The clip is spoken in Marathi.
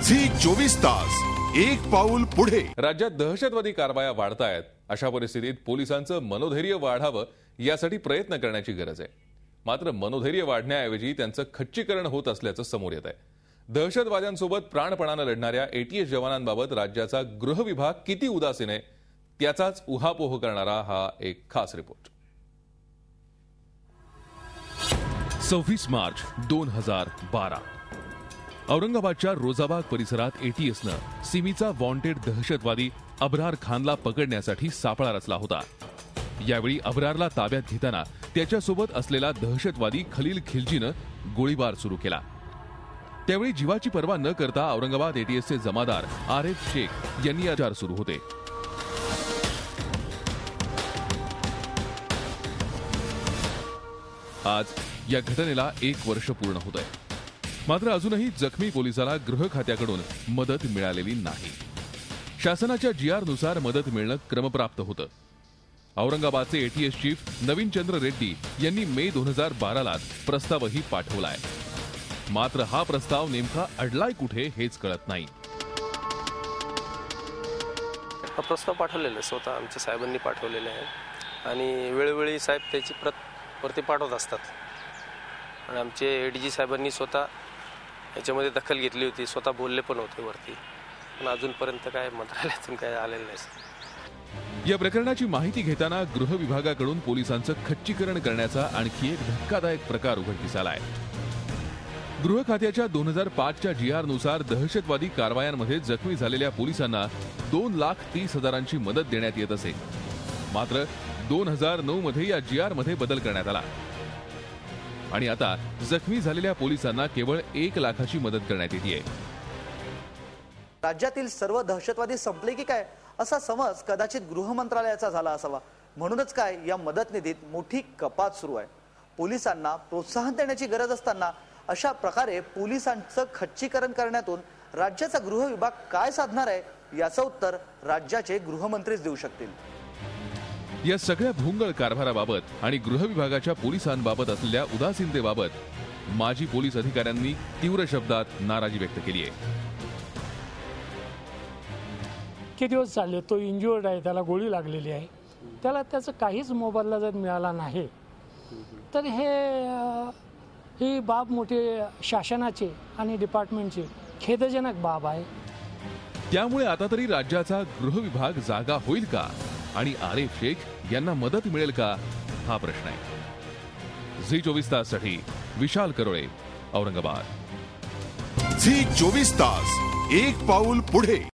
झी 24 तास एक पाऊल पुढे। राज्यात दहशतवादी कारवाया वाढतायत। अशा परिस्थितीत पोलिसांचं मनोधैर्य वाढावं यासाठी प्रयत्न करण्याची गरज आहे। मात्र मनोधैर्य वाढण्याऐवजी त्यांचं खच्चीकरण होत असल्याचं समोर येत आहे। दहशतवाद्यांसोबत प्राणपणानं लढणाऱ्या एटीएस जवानांबाबत राज्याचा गृह विभाग किती उदासीन आहे त्याचाच उहापोह करणारा हा एक खास रिपोर्ट। 26 मार्च 2012 औरंगाबादच्या रोजाबाग परिसरात एटीएसनं सिमीचा वॉन्टेड दहशतवादी अब्रार खानला पकडण्यासाठी सापळा रचला होता। यावेळी अब्रारला ताब्यात घेताना त्याच्यासोबत असलेला दहशतवादी खलील खिलजीनं गोळीबार सुरू केला। त्यावेळी जीवाची पर्वा न करता औरंगाबाद एटीएसचे जमादार आरिफ शेख यांनी उपचार सुरू होते। आज या घटनेला 1 वर्ष पूर्ण होत आहे। मात्र अजूनही जखमी पोलिसाला गृह खात्याकडून मदत मिळालेली नाही। शासनाच्या जीआर नुसार मदत मिळणं क्रमप्राप्त होतं। औरंगाबादचे एटीएस चीफ नवीन चंद्र रेड्डी यांनी मे 2012 प्रस्तावही पाठवलाय। मात्र हा प्रस्ताव नेमका अडलाय कुठे हेच कळत नाही। हा प्रस्ताव पाठवलेला स्वतः आमच्या साहेबांनी पाठवलेला आहे आणि वेळोवेळी साहेब त्याची प्रत वरती पाठवत असतात आणि आमचे एडीजी साहेबांनी स्वतः याच्यामध्ये दखल घेतली होती, स्वतः बोलले पण होते वरती, पण अजूनपर्यंत काय मंत्रालयातून काय आलेलं नाही। या प्रकरणाची माहिती घेताना गृह विभागाकडून पोलिसांचं खच्चीकरण करण्याचा आणखी एक धक्कादायक प्रकार उघडकीस आलाय। गृह खात्याच्या 2005च्या जीआर नुसार दहशतवादी कारवायांमध्ये जखमी झालेल्या पोलिसांना 2,30,000ची मदत देण्यात येत असे। मात्र 2009 मध्ये या जीआर मध्ये बदल करण्यात आला आणि आता जखमी झालेल्या पोलिसांना केवळ 1 लाखाची मदत करण्यात येते। राज्यातील सर्व दहशतवादी संपले की काय असा समज कदाचित गृह मंत्रालयाचा झाला असावा। म्हणूनच काय या मदत निधीत मोठी कपात सुरू आहे। पोलिसांना प्रोत्साहन देण्याची गरज असताना अशा प्रकारे पोलिसांचं खच्चीकरण करण्यातून राज्याचा गृह विभाग काय साधणार आहे याचं उत्तर राज्याचे गृहमंत्रीच देऊ शकतील। या सगळ्या भोंगळ कारभाराबाबत आणि गृह विभागाच्या पोलिसांबाबत असलेल्या उदासीनतेबाबत माजी पोलीस अधिकाऱ्यांनी तीव्र शब्दात नाराजी व्यक्त केली आहे। किती दिवस चालले तो इंज्युअर्ड आहे, त्याला गोळी लागलेली आहे, त्याला त्याचं काहीच मोबदला जर मिळाला नाही तर ही बाब मोठी शासनाची आणि डिपार्टमेंटची खेदजनक बाब आहे। त्यामुळे आता तरी राज्याचा गृह विभाग जागा होईल का आणि आरिफ शेख यांना मदत मिळेल का हा प्रश्न आहे। झी 24 ताससाठी विशाल करोळे, औरंगाबाद। झी 24 तास एक पाऊल पुढे।